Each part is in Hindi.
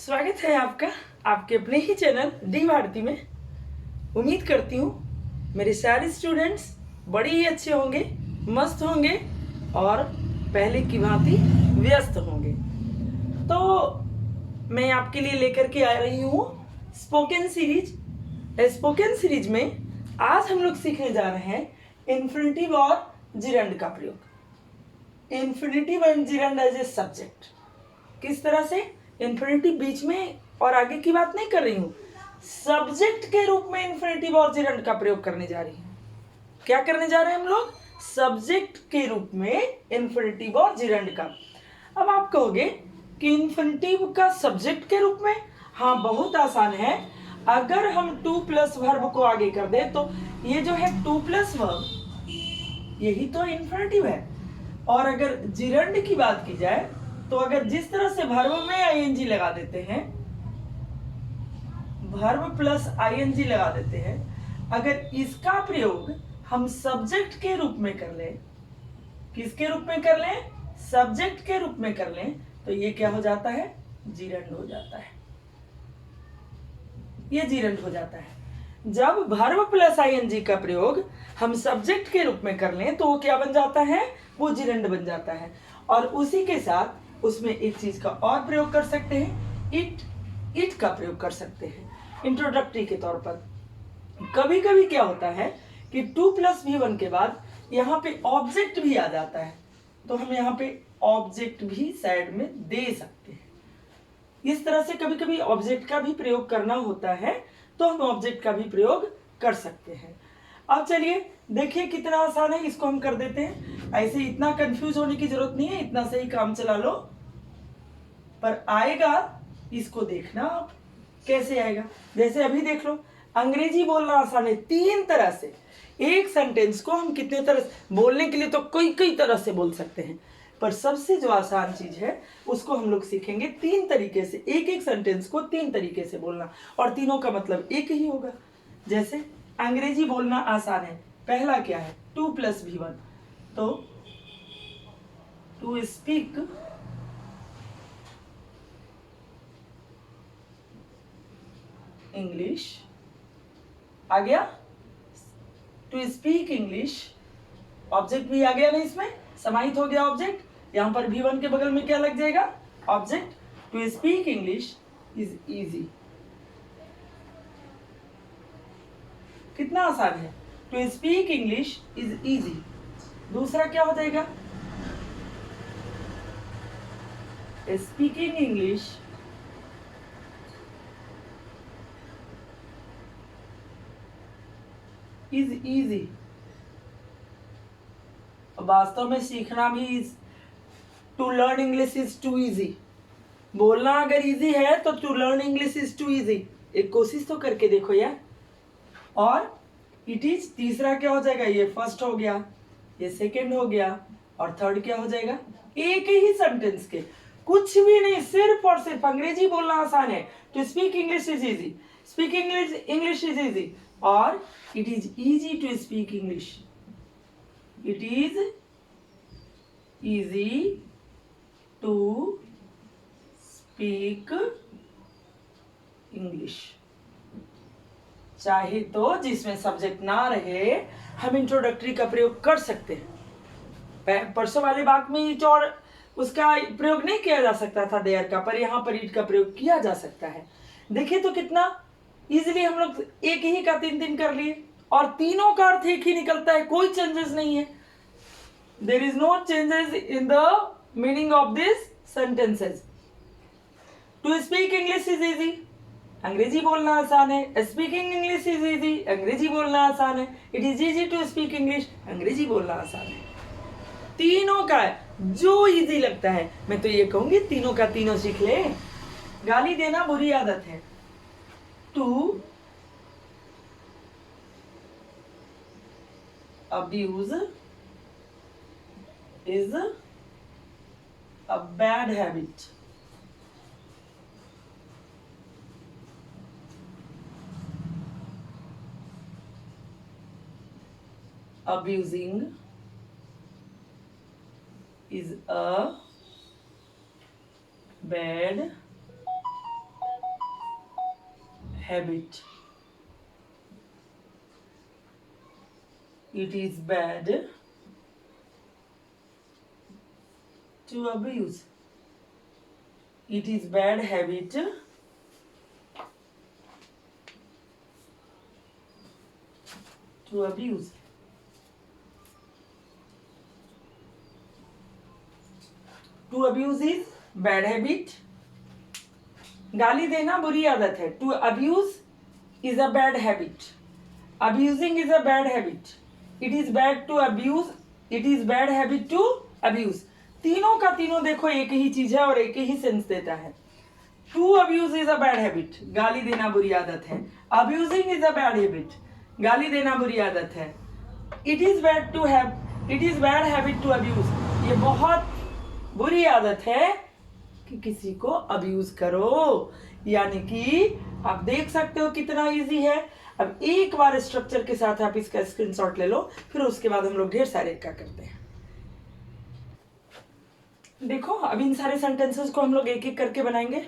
स्वागत है आपका आपके अपने ही चैनल डी भारती में। उम्मीद करती हूँ मेरे सारे स्टूडेंट्स बड़े ही अच्छे होंगे, मस्त होंगे और पहले की भांति व्यस्त होंगे। तो मैं आपके लिए लेकर के आ रही हूँ स्पोकन सीरीज। स्पोकन सीरीज में आज हम लोग सीखने जा रहे हैं इन्फिनिटिव और जिरंड का प्रयोग। Infinitive and gerund as a subject. किस तरह से? इन्फिनिटिव बीच में और आगे की बात नहीं कर रही हूँ, सब्जेक्ट के रूप में इन्फिनिटिव और जिरंड का प्रयोग करने जा रही हूँ। क्या करने जा रहे हैं हम लोग? सब्जेक्ट के रूप में इन्फिनिटिव और जिरंड का। अब आप कहोगे कि इन्फिनिटिव का सब्जेक्ट के रूप में, हाँ बहुत आसान है। अगर हम टू प्लस वर्ब को आगे कर दे तो ये जो है टू प्लस वर्ब यही तो इन्फिनिटिव है। और अगर जिरंड की बात की जाए तो अगर जिस तरह से वर्ब में आईएनजी लगा देते हैं, वर्ब प्लस आईएनजी लगा देते हैं, अगर इसका प्रयोग हम सब्जेक्ट के रूप में कर लें, किसके रूप में कर लें? सब्जेक्ट के रूप में कर लें, तो ये क्या हो जाता है? जिरंड हो जाता है। ये जिरंड हो जाता है। जब वर्ब प्लस आईएनजी का प्रयोग हम सब्जेक्ट के रूप में कर लें तो वो क्या बन जाता है? वो जिरंड बन जाता है। और उसी के साथ उसमें एक चीज का और प्रयोग कर सकते हैं, इट का प्रयोग कर सकते हैं इंट्रोडक्टरी के तौर पर। कभी कभी क्या होता है कि 2 + V1 के बाद यहाँ पे ऑब्जेक्ट भी आ जाता है, तो हम यहाँ पे ऑब्जेक्ट भी साइड में दे सकते हैं। इस तरह से कभी कभी ऑब्जेक्ट का भी प्रयोग करना होता है तो हम ऑब्जेक्ट का भी प्रयोग कर सकते हैं। अब चलिए देखिए कितना आसान है, इसको हम कर देते हैं। ऐसे इतना कंफ्यूज होने की जरूरत नहीं है, इतना से ही काम चला लो, पर आएगा इसको देखना आप कैसे आएगा। जैसे अभी देख लो, अंग्रेजी बोलना आसान है 3 तरह से। एक सेंटेंस को हम कितने तरह बोलने के लिए तो कई तरह से बोल सकते हैं, पर सबसे जो आसान चीज है उसको हम लोग सीखेंगे 3 तरीके से। एक सेंटेंस को 3 तरीके से बोलना और तीनों का मतलब एक ही होगा। जैसे अंग्रेजी बोलना आसान है, पहला क्या है? 2 + V1, तो टू स्पीक इंग्लिश आ गया। टू स्पीक इंग्लिश, ऑब्जेक्ट भी आ गया ना, इसमें समाहित हो गया ऑब्जेक्ट। यहां पर V1 के बगल में क्या लग जाएगा? Object. To speak English is easy. कितना आसान है, to speak English is easy. दूसरा क्या हो जाएगा? Speaking English is easy. वास्तव में सीखना भी to learn English is too easy. बोलना अगर इजी है तो to learn English is too easy. एक कोशिश तो करके देखो यार। और इट इज तीसरा क्या हो जाएगा? ये फर्स्ट हो गया, ये सेकंड हो गया, और थर्ड क्या हो जाएगा? एक ही सेंटेंस के, कुछ भी नहीं, सिर्फ और सिर्फ अंग्रेजी बोलना आसान है। To speak English is easy, speak English is easy, और it is easy to speak English. It is easy to speak English. चाहे तो जिसमें सब्जेक्ट ना रहे हम इंट्रोडक्टरी का प्रयोग कर सकते हैं। परसों वाले वाक्य में इट और उसका प्रयोग नहीं किया जा सकता था देयर का, पर यहाँ पर इट का प्रयोग किया जा सकता है। देखिए तो कितना इजीली हम लोग एक ही का 3 कर लिए और तीनों का अर्थ एक ही निकलता है, कोई चेंजेस नहीं है। There is no changes in the meaning of this sentences. To speak English is easy, अंग्रेजी बोलना आसान है। स्पीकिंग इंग्लिश इज इजी, अंग्रेजी बोलना आसान है। It is easy to speak English, अंग्रेजी बोलना आसान है। तीनों का जो इजी लगता है, मैं तो ये कहूंगी तीनों का तीनों सीख ले। गाली देना बुरी आदत है। To abuse is a bad habit. Abusing is a bad habit. It is bad to abuse. It is bad habit to abuse. To abuse is bad habit. गाली देना बुरी आदत है. To abuse is a bad habit. Abusing is a bad habit. It is bad to abuse. It is bad habit to abuse. तीनों का तीनों देखो एक ही चीज है और एक ही सेंस देता है. To abuse is a bad habit. गाली देना बुरी आदत है. Abusing is a bad habit. गाली देना बुरी आदत है. It is bad to have. It is bad habit to abuse. ये बहुत बुरी आदत है कि किसी को अब्यूज करो. यानी कि आप देख सकते हो कितना इजी है. अब एक बार स्ट्रक्चर के साथ आप इसका स्क्रीनशॉट ले लो, फिर उसके बाद हम लोग ढेर सारे क्या करते हैं. देखो अब इन सारे सेंटेंसेस को हम लोग एक एक करके बनाएंगे.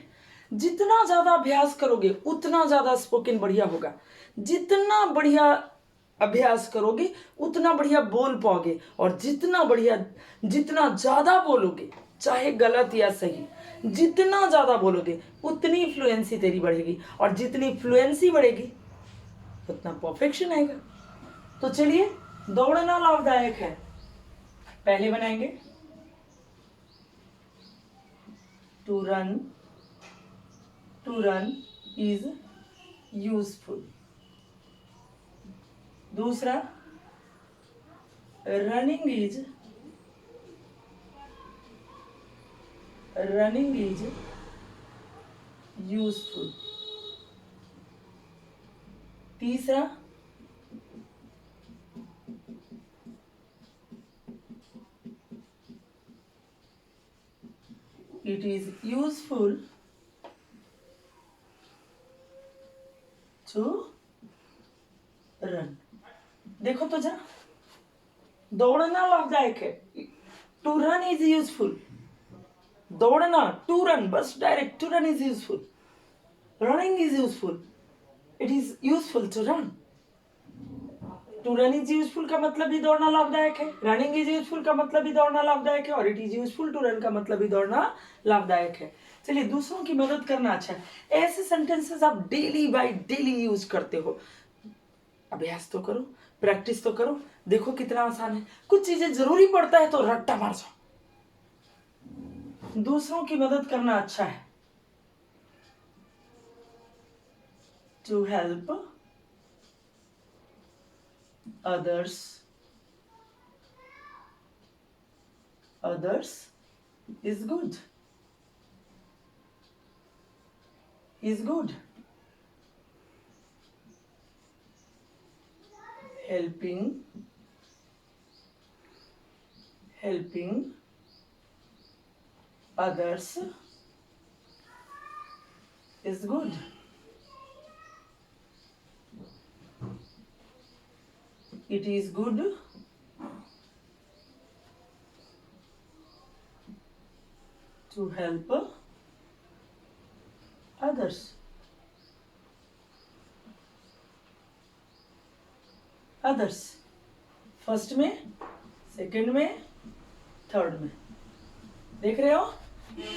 जितना ज्यादा अभ्यास करोगे उतना ज्यादा स्पोकन बढ़िया होगा. जितना बढ़िया अभ्यास करोगे उतना बढ़िया बोल पाओगे. और जितना ज्यादा बोलोगे, चाहे गलत या सही, जितना ज्यादा बोलोगे उतनी फ्लुएंसी तेरी बढ़ेगी. और जितनी फ्लुएंसी बढ़ेगी उतना परफेक्शन आएगा. तो चलिए, दौड़ना लाभदायक है पहले बनाएंगे. To run is useful. दूसरा, रनिंग इज यूजफुल. तीसरा, it is useful to run. देखो तो जरा, दौड़ना लाभदायक है. To run is useful. दौड़ना, टू रन, बस direct to run is useful. Running is useful. It is useful to run. To run is useful का मतलब भी दौड़ना लाभदायक है. रनिंग इज यूजफुल का मतलब भी दौड़ना लाभदायक है. और it is useful to run का मतलब भी दौड़ना लाभदायक है. चलिए, दूसरों की मदद करना अच्छा है. ऐसे सेंटेंसेस आप डेली बाय डेली यूज करते हो. अभ्यास तो करो, प्रैक्टिस तो करो. देखो कितना आसान है. कुछ चीजें जरूरी पड़ता है तो रट्टा मार जाओ. दूसरों की मदद करना अच्छा है. To help others is good. Helping others is good. It is good to help others. First में, सेकंड में, थर्ड में. देख रहे हो?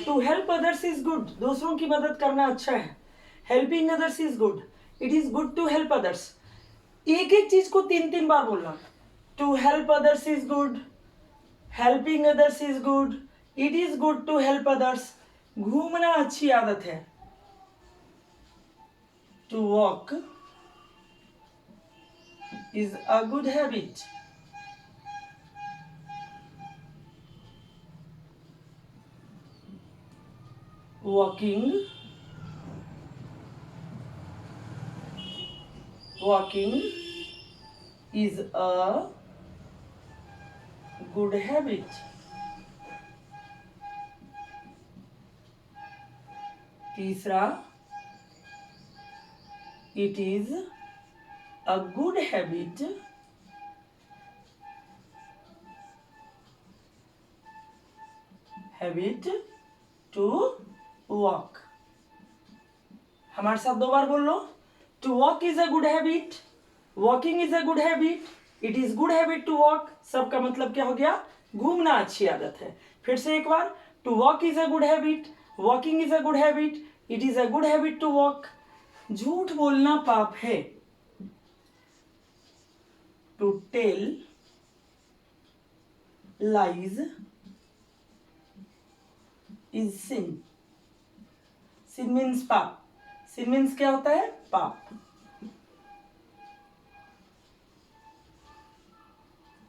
To help others is good. दूसरों की मदद करना अच्छा है. Helping others is good. It is good to help others. एक एक चीज को 3-3 बार बोलना. To help others is good. Helping others is good. It is good to help others. घूमना अच्छी आदत है. To walk is a good habit. Walking is a good habit. तीसरा, it is a good habit to walk. हमारे साथ 2 बार बोल लो. To walk is a good habit, walking is a good habit, it is good habit to walk, सबका मतलब क्या हो गया, घूमना अच्छी आदत है। फिर से एक बार, to walk is a good habit, walking is a good habit, it is a good habit to walk. झूठ बोलना पाप है, to tell lies is sin, sin means पाप, सिन मीन्स क्या होता है, पाप।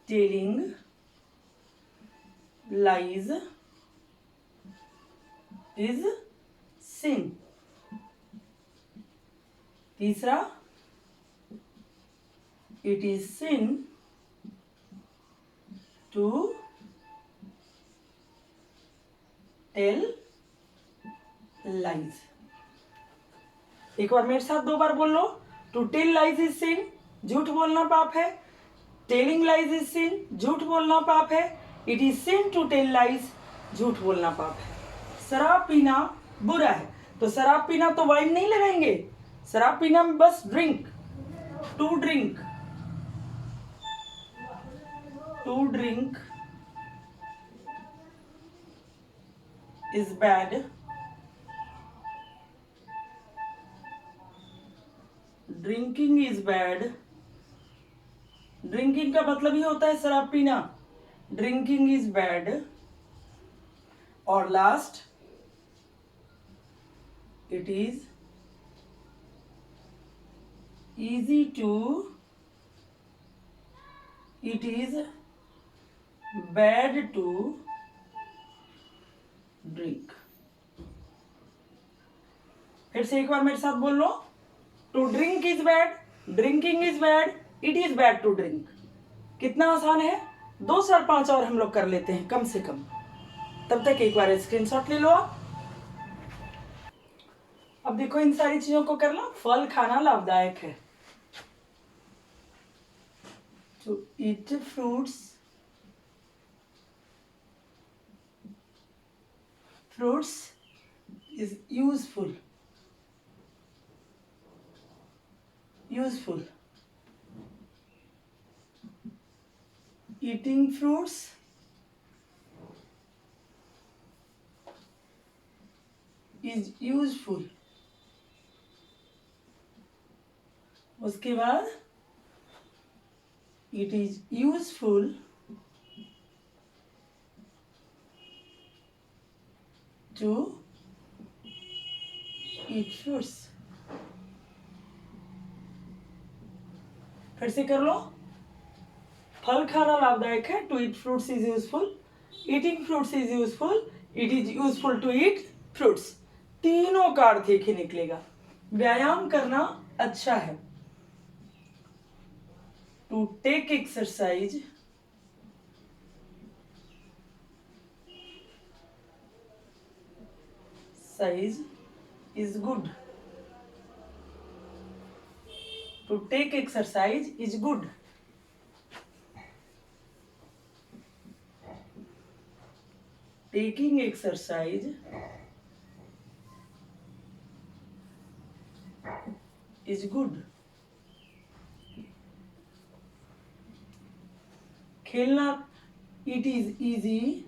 Telling lies is sin. तीसरा, it is sin to tell lies. एक बार मेरे साथ 2 बार बोल लो, to tell lies is sin, झूठ बोलना पाप है, टेलिंग लाइज इज सिन, झूठ बोलना पाप है, it is sin to tell lies, झूठ बोलना पाप है। शराब पीना बुरा है, तो शराब पीना तो वाइन नहीं लगाएंगे, शराब पीना में बस drink, to drink, to drink is bad, drinking is bad, drinking का मतलब ही होता है शराब पीना, ड्रिंकिंग इज बैड। और last, it is easy to, it is bad to drink। फिर से एक बार मेरे साथ बोल लो, to drink is bad, drinking is bad, it is bad to drink. कितना आसान है, 2 4 5 और हम लोग कर लेते हैं कम से कम। तब तक एक बार स्क्रीनशॉट ले लो आप। अब देखो इन सारी चीजों को करना, फल खाना लाभदायक है, to eat fruits, fruits is useful, useful, eating fruits is useful। उसके बाद it is useful to eat fruits। फिर से कर लो, फल खाना लाभदायक है, to eat fruits is useful, eating fruits is useful, it is useful to eat fruits. तीनों का अर्थ एक ही निकलेगा। व्यायाम करना अच्छा है, to take exercise is good, to take exercise is good। taking exercise is good। खेलना, it is easy,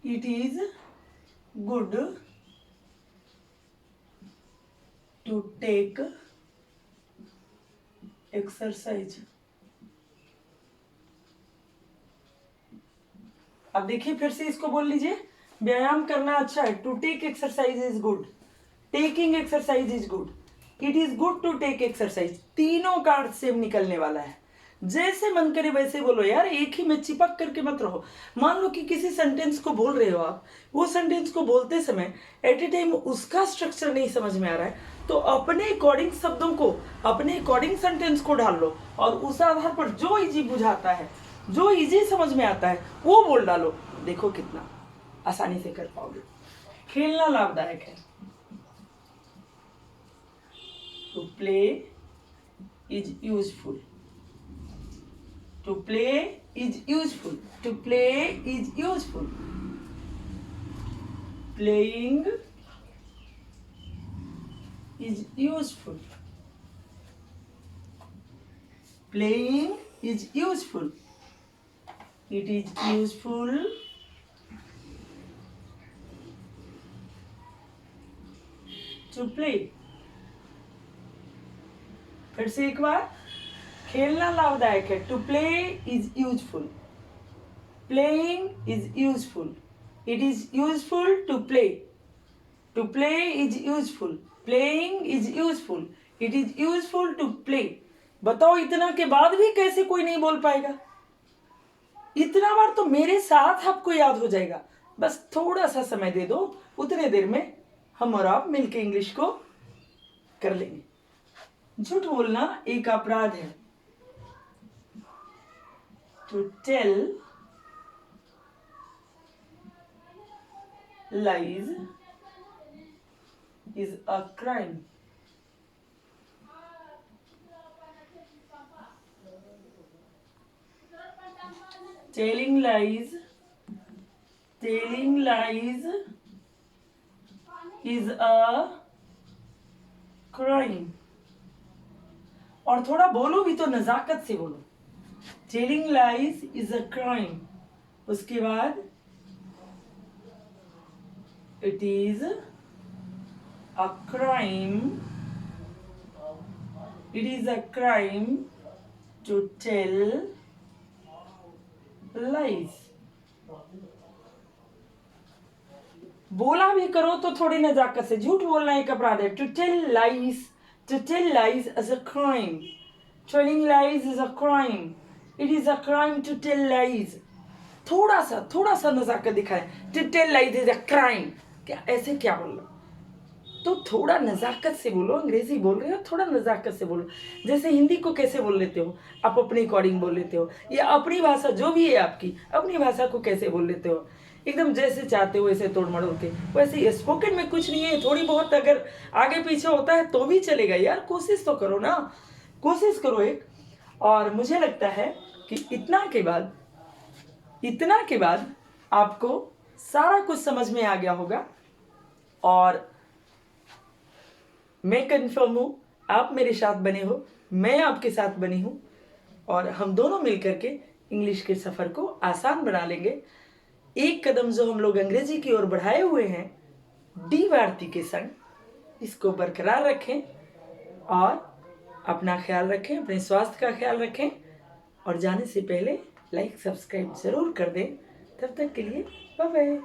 it is good to take exercise। अब देखिए फिर से इसको बोल लीजिए, व्यायाम करना अच्छा है, to take exercise is good, taking exercise is good, it is good to take exercise. तीनों का अर्थ सेम निकलने वाला है। जैसे मन करे वैसे बोलो यार, एक ही में चिपक करके मत रहो। मान लो कि किसी सेंटेंस को बोल रहे हो आप, वो सेंटेंस को बोलते समय एट ए टाइम उसका स्ट्रक्चर नहीं समझ में आ रहा है, तो अपने अकॉर्डिंग शब्दों को, अपने अकॉर्डिंग सेंटेंस को डाल लो और उस आधार पर जो इजी बुझाता है, जो इजी समझ में आता है वो बोल डालो। देखो कितना आसानी से कर पाओगे। खेलना लाभदायक है, to play is useful, to play is useful, to play is useful, playing is useful. Playing is useful. It is useful to play. फिर से एक बार, खेलना लाभदायक है. To play is useful. Playing is useful. It is useful to play. To play is useful. Playing is useful. It is useful to play. बताओ इतना के बाद भी कैसे कोई नहीं बोल पाएगा? इतना बार तो मेरे साथ आपको याद हो जाएगा. बस थोड़ा सा समय दे दो, उतने देर में हम और आप मिलके इंग्लिश को कर लेंगे. झूठ बोलना एक अपराध है. To tell lies is a crime. Telling lies is a crime. और थोड़ा बोलो भी तो नजाकत से बोलो. Telling lies is a crime. उसके बाद it is a crime. It is a crime to tell lies. बोला भी करो तो थोड़ी नजाकत से. झूठ बोलना एक अपराध है. To tell lies is a crime. Telling lies is a crime. It is a crime to tell lies. थोड़ा सा नजाकत दिखाए. To tell lies is a crime. क्या ऐसे क्या बोल रहे हो? तो थोड़ा नजाकत से बोलो. अंग्रेजी बोल रहे हो, थोड़ा नजाकत से बोलो. जैसे हिंदी को कैसे बोल लेते हो आप? अपने अकॉर्डिंग बोल लेते हो, या अपनी भाषा जो भी है आपकी, अपनी भाषा को कैसे बोल लेते हो? एकदम जैसे चाहते हो वैसे तोड़ मड़ोड़ के. वैसे स्पोकन में कुछ नहीं है. थोड़ी बहुत अगर आगे पीछे होता है तो भी चलेगा यार. कोशिश तो करो ना, कोशिश करो एक. और मुझे लगता है कि इतना के बाद आपको सारा कुछ समझ में आ गया होगा. और मैं कंफर्म हूँ आप मेरे साथ बने हो, मैं आपके साथ बनी हूँ, और हम दोनों मिलकर के इंग्लिश के सफ़र को आसान बना लेंगे. एक कदम जो हम लोग अंग्रेजी की ओर बढ़ाए हुए हैं डी भारती के संग, इसको बरकरार रखें और अपना ख्याल रखें, अपने स्वास्थ्य का ख्याल रखें. और जाने से पहले लाइक सब्सक्राइब ज़रूर कर दें. तब तक के लिए बाय बाय.